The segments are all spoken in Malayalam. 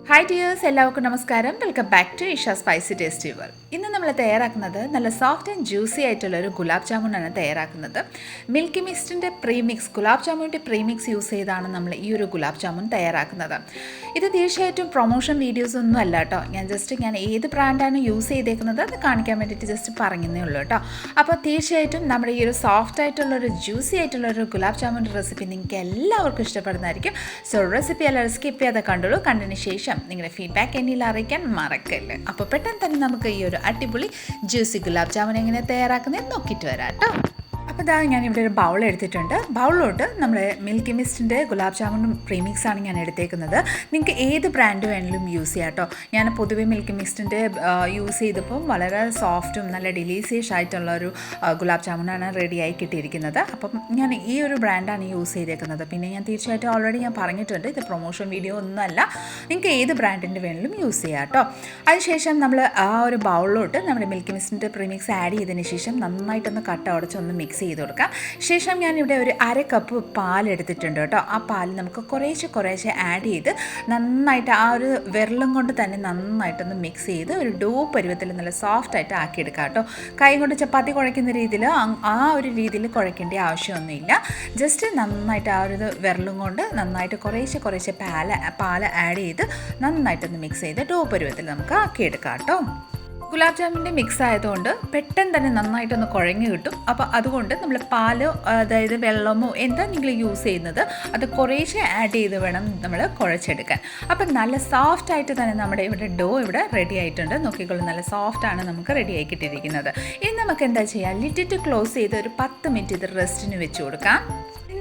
ഹായ് ഡിയേഴ്സ്, എല്ലാവർക്കും നമസ്കാരം. Welcome back to Isha spicy tasty world. ഇന്ന് നമ്മൾ തയ്യാറാക്കുന്നത് നല്ല സോഫ്റ്റ് ആൻഡ് ജ്യൂസി ആയിട്ടുള്ള ഒരു ഗുലാബ് ജാമുനാണ് തയ്യാറാക്കുന്നത്. മിൽക്കി മിസ്റ്റിൻ്റെ പ്രീമിക്സ്, ഗുലാബ് ജാമുൻ്റെ പ്രീമിക്സ് യൂസ് ചെയ്താണ് നമ്മൾ ഈ ഒരു ഗുലാബ് ജാമുൻ തയ്യാറാക്കുന്നത്. ഇത് തീർച്ചയായിട്ടും പ്രൊമോഷൻ വീഡിയോസ് ഒന്നും അല്ല കേട്ടോ. ഞാൻ ഏത് ബ്രാൻഡാണ് യൂസ് ചെയ്തേക്കുന്നത് അത് കാണിക്കാൻ വേണ്ടിയിട്ട് ജസ്റ്റ് പറഞ്ഞതേ ഉള്ളൂ കേട്ടോ. അപ്പോൾ തീർച്ചയായിട്ടും നമ്മുടെ ഈ ഒരു സോഫ്റ്റ് ആയിട്ടുള്ളൊരു ജ്യൂസി ആയിട്ടുള്ളൊരു ഗുലാബ് ജാമുൻ്റെ റെസിപ്പി നിങ്ങൾക്ക് എല്ലാവർക്കും ഇഷ്ടപ്പെടുന്നതായിരിക്കും. സോ റെസിപ്പി എല്ലാവരും സ്കിപ്പ് ചെയ്യാതെ കണ്ടുള്ളൂ. കണ്ടതിന് ശേഷം നിങ്ങളുടെ ഫീഡ്ബാക്ക് എന്നിൽ അറിയിക്കാൻ മറക്കല്ലേ. അപ്പോൾ പെട്ടെന്ന് തന്നെ നമുക്ക് ഈ ഒരു അടിപൊളി ജ്യൂസി ഗുലാബ് ജാമുൻ എങ്ങനെ തയ്യാറാക്കുന്നത് നോക്കിയിട്ട് വരാം കേട്ടോ. അപ്പോൾ ഇതാ ഞാനിവിടെ ഒരു ബൗൾ എടുത്തിട്ടുണ്ട്. ബൗളിലോട്ട് നമ്മൾ മിൽക്കി മിസ്റ്റിൻ്റെ ഗുലാബ് ജാമുൻ പ്രീമിക്സാണ് ഞാൻ എടുത്തേക്കുന്നത്. നിങ്ങൾക്ക് ഏത് ബ്രാൻഡ് വേണമെങ്കിലും യൂസ് ചെയ്യാം കേട്ടോ. ഞാൻ പൊതുവേ മിൽക്കി മിസ്റ്റിൻ്റെ യൂസ് ചെയ്തപ്പോൾ വളരെ സോഫ്റ്റും നല്ല ഡിലീഷ്യസ് ആയിട്ടുള്ളൊരു ഗുലാബ് ജാമുനാണ് റെഡിയായി കിട്ടിയിരിക്കുന്നത്. അപ്പം ഞാൻ ഈ ഒരു ബ്രാൻഡാണ് യൂസ് ചെയ്തേക്കുന്നത്. പിന്നെ ഞാൻ തീർച്ചയായിട്ടും ഓൾറെഡി ഞാൻ പറഞ്ഞിട്ടുണ്ട്, ഇത് പ്രൊമോഷൻ വീഡിയോ ഒന്നുമല്ല. നിങ്ങൾക്ക് ഏത് ബ്രാൻഡിൻ്റെ വേണമെങ്കിലും യൂസ് ചെയ്യാം കേട്ടോ. അതിനുശേഷം നമ്മൾ ആ ഒരു ബൗളിലോട്ട് നമ്മുടെ മിൽക്കി മിസ്റ്റിൻ്റെ പ്രീമിക്സ് ആഡ് ചെയ്തതിന് ശേഷം നന്നായിട്ടൊന്ന് കട്ട ഉടച്ചൊന്ന് മിക്സ് ചെയ്ത് കൊടുക്കാം. ശേഷം ഞാനിവിടെ ഒരു 1/2 കപ്പ് പാൽ എടുത്തിട്ടുണ്ട് കേട്ടോ. ആ പാൽ നമുക്ക് കുറേശ്ശെ ആഡ് ചെയ്ത് നന്നായിട്ട് ആ ഒരു വിരലും കൊണ്ട് തന്നെ നന്നായിട്ടൊന്ന് മിക്സ് ചെയ്ത് ഒരു ഡോ പരുവത്തിൽ നല്ല സോഫ്റ്റായിട്ട് ആക്കിയെടുക്കാം കേട്ടോ. കൈ കൊണ്ട് ചപ്പാത്തി കുഴയ്ക്കുന്ന രീതിയിൽ ആ ഒരു രീതിയിൽ കുഴയ്ക്കേണ്ട ആവശ്യമൊന്നുമില്ല. ജസ്റ്റ് നന്നായിട്ട് ആ ഒരു വിരലും കൊണ്ട് നന്നായിട്ട് കുറേശ്ശെ പാൽ ആഡ് ചെയ്ത് നന്നായിട്ടൊന്ന് മിക്സ് ചെയ്ത് ഡോ പരുവത്തിൽ നമുക്ക് ആക്കിയെടുക്കാം കേട്ടോ. ഗുലാബ് ജാമുൻ്റെ മിക്സ് ആയതുകൊണ്ട് പെട്ടെന്ന് തന്നെ നന്നായിട്ടൊന്ന് കുഴഞ്ഞു കിട്ടും. അപ്പോൾ അതുകൊണ്ട് നമ്മൾ പാലോ അതായത് വെള്ളമോ എന്താ നിങ്ങൾ യൂസ് ചെയ്യുന്നത് അത് കുറേശ്ശെ ആഡ് ചെയ്ത് വേണം നമ്മൾ കുഴച്ചെടുക്കാൻ. അപ്പം നല്ല സോഫ്റ്റായിട്ട് തന്നെ നമ്മുടെ ഇവിടെ ഡോ ഇവിടെ റെഡി ആയിട്ടുണ്ട്. നോക്കിക്കോളൂ, നല്ല സോഫ്റ്റാണ് നമുക്ക് റെഡി ആക്കിയിട്ടിരിക്കുന്നത്. ഇനി നമുക്ക് എന്താ ചെയ്യുക, ലിറ്റിട്ട് ക്ലോസ് ചെയ്ത് ഒരു 10 മിനിറ്റ് ഇത് റെസ്റ്റിന് വെച്ച് കൊടുക്കാം.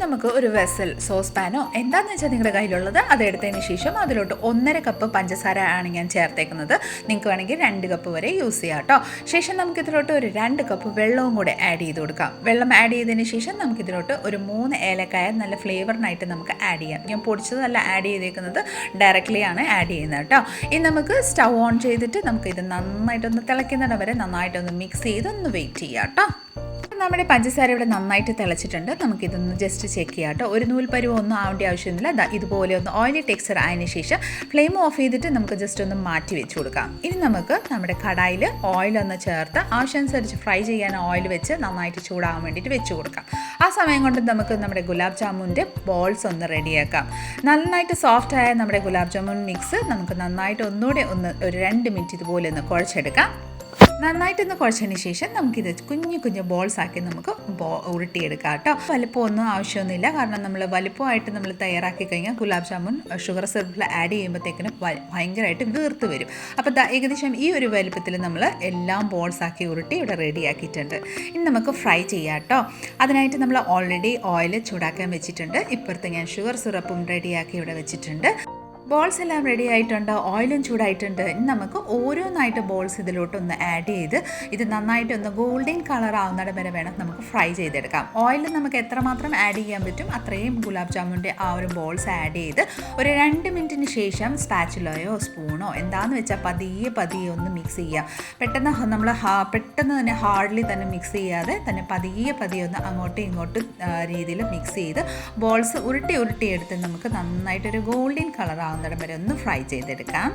നമുക്ക് ഒരു വെസൽ, സോസ് പാനോ എന്താണെന്ന് വെച്ചാൽ നിങ്ങളുടെ കയ്യിലുള്ളത് അതെടുത്തതിന് ശേഷം അതിലോട്ട് 1.5 കപ്പ് പഞ്ചസാര ആണ് ഞാൻ ചേർത്തേക്കുന്നത്. നിങ്ങൾക്ക് വേണമെങ്കിൽ 2 കപ്പ് വരെ യൂസ് ചെയ്യാം കേട്ടോ. ശേഷം നമുക്കിതിലോട്ട് ഒരു 2 കപ്പ് വെള്ളവും കൂടെ ആഡ് ചെയ്ത് കൊടുക്കാം. വെള്ളം ആഡ് ചെയ്തതിന് ശേഷം നമുക്കിതിലോട്ട് ഒരു 3 ഏലക്കായ നല്ല ഫ്ലേവറിനായിട്ട് നമുക്ക് ആഡ് ചെയ്യാം. ഞാൻ പൊടിച്ചതല്ല ആഡ് ചെയ്തേക്കുന്നത്, ഡയറക്റ്റ്ലി ആണ് ആഡ് ചെയ്യുന്നത് കേട്ടോ. ഇനി നമുക്ക് സ്റ്റൗ ഓൺ ചെയ്തിട്ട് നമുക്കിത് നന്നായിട്ടൊന്ന് തിളയ്ക്കുന്നിടം വരെ നന്നായിട്ടൊന്ന് മിക്സ് ചെയ്ത് ഒന്ന് വെയിറ്റ് ചെയ്യാം കേട്ടോ. നമ്മുടെ പഞ്ചസാര ഇവിടെ നന്നായിട്ട് തിളച്ചിട്ടുണ്ട്. നമുക്കിതൊന്ന് ജസ്റ്റ് ചെക്ക് ചെയ്യാം കേട്ടോ. ഒരു നൂൽ പരുവം ഒന്നും ആവേണ്ട ആവശ്യമൊന്നുമില്ല. ഇതുപോലെ ഒന്ന് ഓയിലി ടെക്സ്ചർ ആയതിനു ശേഷം ഫ്ലെയിം ഓഫ് ചെയ്തിട്ട് നമുക്ക് ജസ്റ്റ് ഒന്ന് മാറ്റി വെച്ച് കൊടുക്കാം. ഇനി നമുക്ക് നമ്മുടെ കടായിൽ ഓയിലൊന്ന് ചേർത്ത് ആവശ്യമനുസരിച്ച് ഫ്രൈ ചെയ്യാൻ ഓയിൽ വെച്ച് നന്നായിട്ട് ചൂടാകാൻ വേണ്ടിയിട്ട് വെച്ച് കൊടുക്കാം. ആ സമയം കൊണ്ട് നമുക്ക് നമ്മുടെ ഗുലാബ് ജാമുൻ്റെ ബോൾസ് ഒന്ന് റെഡിയാക്കാം. നന്നായിട്ട് സോഫ്റ്റായ നമ്മുടെ ഗുലാബ് ജാമുൻ മിക്സ് നമുക്ക് നന്നായിട്ട് ഒന്നുകൂടെ ഒരു 2 മിനിറ്റ് ഇതുപോലെ ഒന്ന് കുഴച്ചെടുക്കാം. നന്നായിട്ടൊന്ന് കുഴച്ചതിന് ശേഷം നമുക്കിത് കുഞ്ഞു ബോൾസ് ആക്കി നമുക്ക് ഉരുട്ടിയെടുക്കാം കേട്ടോ. വലുപ്പമൊന്നും ആവശ്യമൊന്നുമില്ല, കാരണം നമ്മൾ വലുപ്പമായിട്ട് നമ്മൾ തയ്യാറാക്കി കഴിഞ്ഞാൽ ഗുലാബ് ജാമുൻ ഷുഗർ സിറപ്പിൽ ആഡ് ചെയ്യുമ്പോഴത്തേക്കിനും ഭയങ്കരമായിട്ട് വീർത്ത് വരും. അപ്പോൾ ഏകദേശം ഈ ഒരു വലുപ്പത്തിൽ നമ്മൾ എല്ലാം ബോൾസ് ആക്കി ഉരുട്ടി ഇവിടെ റെഡിയാക്കിയിട്ടുണ്ട്. ഇനി നമുക്ക് ഫ്രൈ ചെയ്യാം കേട്ടോ. അതിനായിട്ട് നമ്മൾ ഓൾറെഡി ഓയിൽ ചൂടാക്കാൻ വെച്ചിട്ടുണ്ട്. ഇപ്പുറത്ത് ഞാൻ ഷുഗർ സിറപ്പും റെഡിയാക്കി ഇവിടെ വെച്ചിട്ടുണ്ട്. ബോൾസ് എല്ലാം റെഡി ആയിട്ടുണ്ട്, ഓയിലും ചൂടായിട്ടുണ്ട്. ഇനി നമുക്ക് ഓരോന്നായിട്ട് ബോൾസ് ഇതിലോട്ടൊന്ന് ആഡ് ചെയ്ത് ഇത് നന്നായിട്ടൊന്ന് ഗോൾഡൻ കളർ ആവുന്നിടം വരെ വേണം നമുക്ക് ഫ്രൈ ചെയ്തെടുക്കാം. ഓയിൽ നമുക്ക് എത്രമാത്രം ആഡ് ചെയ്യാൻ പറ്റും അത്രയും ഗുലാബ് ജാമുൻ്റെ ആ ഒരു ബോൾസ് ആഡ് ചെയ്ത് ഒരു 2 മിനിറ്റിന് ശേഷം സ്പാച്ചുലയോ സ്പൂണോ എന്താണെന്ന് വെച്ചാൽ പതിയെ ഒന്ന് മിക്സ് ചെയ്യുക. പെട്ടെന്ന് തന്നെ ഹാർഡ്ലി തന്നെ മിക്സ് ചെയ്യാതെ തന്നെ പതിയെ ഒന്ന് അങ്ങോട്ടും ഇങ്ങോട്ടും രീതിയിൽ മിക്സ് ചെയ്ത് ബോൾസ് ഉരുട്ടി എടുത്ത് നമുക്ക് നന്നായിട്ടൊരു ഗോൾഡൻ കളർ ആവുന്നിടം വരെ ഒന്ന് ഫ്രൈ ചെയ്തെടുക്കാം.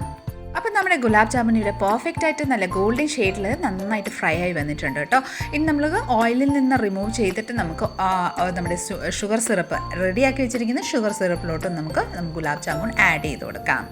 അപ്പോൾ നമ്മുടെ ഗുലാബ് ജാമുൻ ഇവിടെ പെർഫെക്റ്റ് ആയിട്ട് നല്ല ഗോൾഡൻ ഷെയ്ഡിൽ നന്നായിട്ട് ഫ്രൈ ആയി വന്നിട്ടുണ്ട് കേട്ടോ. ഇനി നമ്മൾ ഓയിലിൽ നിന്ന് റിമൂവ് ചെയ്തിട്ട് നമുക്ക് നമ്മുടെ ഷുഗർ സിറപ്പ് റെഡിയാക്കി വെച്ചിരിക്കുന്ന ഷുഗർ സിറപ്പിലോട്ട് നമുക്ക് ഗുലാബ് ജാമുൻ ആഡ് ചെയ്ത് കൊടുക്കാം.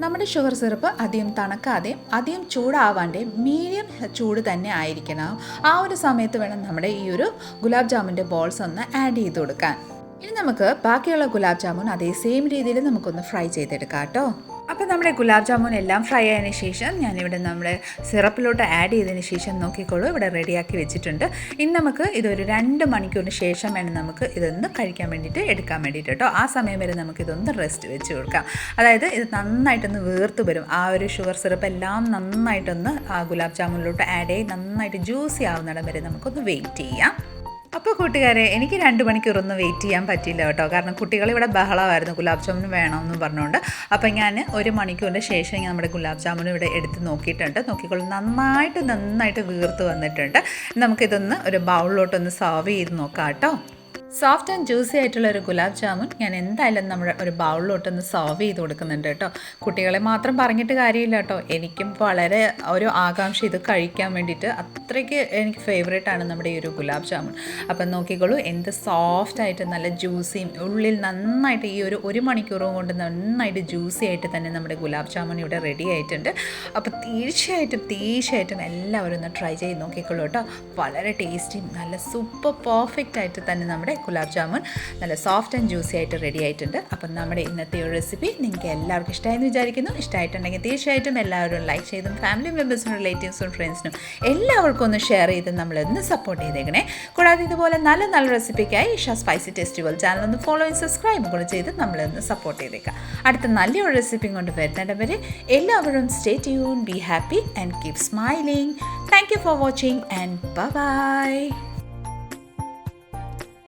നമ്മുടെ ഷുഗർ സിറപ്പ് അധികം തണുക്കാതെയും അധികം ചൂടാവാണ്ട് മീഡിയം ചൂട് തന്നെ ആയിരിക്കണം. ആ ഒരു സമയത്ത് വേണം നമ്മുടെ ഈ ഒരു ഗുലാബ് ജാമുൻ്റെ ബോൾസ് ഒന്ന് ആഡ് ചെയ്ത് കൊടുക്കാൻ. ഇനി നമുക്ക് ബാക്കിയുള്ള ഗുലാബ് ജാമുൻ അതേ സെയിം രീതിയിൽ നമുക്കൊന്ന് ഫ്രൈ ചെയ്തെടുക്കാം കേട്ടോ. അപ്പോൾ നമ്മുടെ ഗുലാബ് ജാമുൻ എല്ലാം ഫ്രൈ ആയതിനു ശേഷം ഞാനിവിടെ നമ്മുടെ സിറപ്പിലോട്ട് ആഡ് ചെയ്തതിന് ശേഷം നോക്കിക്കോളൂ ഇവിടെ റെഡിയാക്കി വെച്ചിട്ടുണ്ട്. ഇനി നമുക്ക് ഇതൊരു 2 മണിക്കൂറിന് ശേഷം വേണം നമുക്ക് ഇതൊന്ന് കഴിക്കാൻ വേണ്ടിയിട്ട് എടുക്കാൻ വേണ്ടിയിട്ട് കേട്ടോ. ആ സമയം വരെ നമുക്കിതൊന്ന് റെസ്റ്റ് വെച്ച് കൊടുക്കാം. അതായത് ഇത് നന്നായിട്ടൊന്ന് വീർത്ത് വരും. ആ ഒരു ഷുഗർ സിറപ്പ് എല്ലാം നന്നായിട്ടൊന്ന് ആ ഗുലാബ് ജാമുനിലോട്ട് ആഡ് ചെയ്ത് നന്നായിട്ട് ജ്യൂസി ആവുന്നിടം വരെ നമുക്കൊന്ന് വെയിറ്റ് ചെയ്യാം. അപ്പോൾ കൂട്ടുകാരെ, എനിക്ക് 2 മണിക്കൂറൊന്നും വെയിറ്റ് ചെയ്യാൻ പറ്റില്ല കേട്ടോ. കാരണം കുട്ടികളിവിടെ ബഹളമായിരുന്നു ഗുലാബ് ജാമുൻ വേണമെന്ന് പറഞ്ഞുകൊണ്ട്. അപ്പോൾ ഞാൻ 1 മണിക്കൂറിന് ശേഷം നമ്മുടെ ഗുലാബ് ജാമുൻ ഇവിടെ എടുത്ത് നോക്കിയിട്ടുണ്ട്. നോക്കിക്കോളൂ, നന്നായിട്ട് വീർത്ത് വന്നിട്ടുണ്ട്. നമുക്കിതൊന്ന് ഒരു ബൗളിലോട്ടൊന്ന് സെർവ് ചെയ്ത് നോക്കാം കേട്ടോ. സോഫ്റ്റ് ആൻഡ് ജ്യൂസി ആയിട്ടുള്ള ഒരു ഗുലാബ് ജാമുൻ ഞാൻ എന്തായാലും നമ്മുടെ ഒരു ബൗളിലോട്ടൊന്ന് സെർവ് ചെയ്ത് കൊടുക്കുന്നുണ്ട് കേട്ടോ. കുട്ടികളെ മാത്രം പറഞ്ഞിട്ട് കാര്യമില്ല കേട്ടോ, എനിക്കും വളരെ ഒരു ആകാംക്ഷ ഇത് കഴിക്കാൻ വേണ്ടിയിട്ട്. അത്രയ്ക്ക് എനിക്ക് ഫേവറേറ്റ് ആണ് നമ്മുടെ ഈ ഒരു ഗുലാബ് ജാമുൻ. അപ്പം നോക്കിക്കോളൂ എന്ത് സോഫ്റ്റായിട്ട് നല്ല ജ്യൂസിയും, ഉള്ളിൽ നന്നായിട്ട് ഈ ഒരു മണിക്കൂറും കൊണ്ട് നന്നായിട്ട് ജ്യൂസി ആയിട്ട് തന്നെ നമ്മുടെ ഗുലാബ് ജാമുൻ ഇവിടെ റെഡി ആയിട്ടുണ്ട്. അപ്പോൾ തീർച്ചയായിട്ടും എല്ലാവരും ഒന്ന് ട്രൈ ചെയ്ത് നോക്കിക്കോളൂ കേട്ടോ. വളരെ ടേസ്റ്റിയും നല്ല സൂപ്പർ പെർഫെക്റ്റ് ആയിട്ട് തന്നെ നമ്മുടെ ഗുലാബ് ജാമുൻ നല്ല സോഫ്റ്റ് ആൻഡ് ജ്യൂസി ആയിട്ട് റെഡി ആയിട്ടുണ്ട്. അപ്പം നമ്മുടെ ഇന്നത്തെ ഒരു റെസിപ്പി നിങ്ങൾക്ക് എല്ലാവർക്കും ഇഷ്ടമായെന്ന് വിചാരിക്കുന്നു. ഇഷ്ടമായിട്ടുണ്ടെങ്കിൽ തീർച്ചയായിട്ടും എല്ലാവരും ലൈക്ക് ചെയ്തും ഫാമിലി മെമ്പേഴ്സിനും റിലേറ്റീവ്സിനും ഫ്രണ്ട്സിനും എല്ലാവർക്കും ഒന്ന് ഷെയർ ചെയ്ത് നമ്മളൊന്ന് സപ്പോർട്ട് ചെയ്തേക്കണേ. കൂടാതെ ഇതുപോലെ നല്ല റെസിപ്പിക്കായി Isha spicy tasty world channel ഒന്ന് ഫോളോ ചെയ്ത് സബ്സ്ക്രൈബ് കൂടെ ചെയ്ത് നമ്മളൊന്ന് സപ്പോർട്ട് ചെയ്തേക്കാം. അടുത്ത നല്ലൊരു റെസിപ്പി കൊണ്ട് വരുന്നവരെ എല്ലാവരും stay tune, be happy and keep smiling. Thank you for watching and by.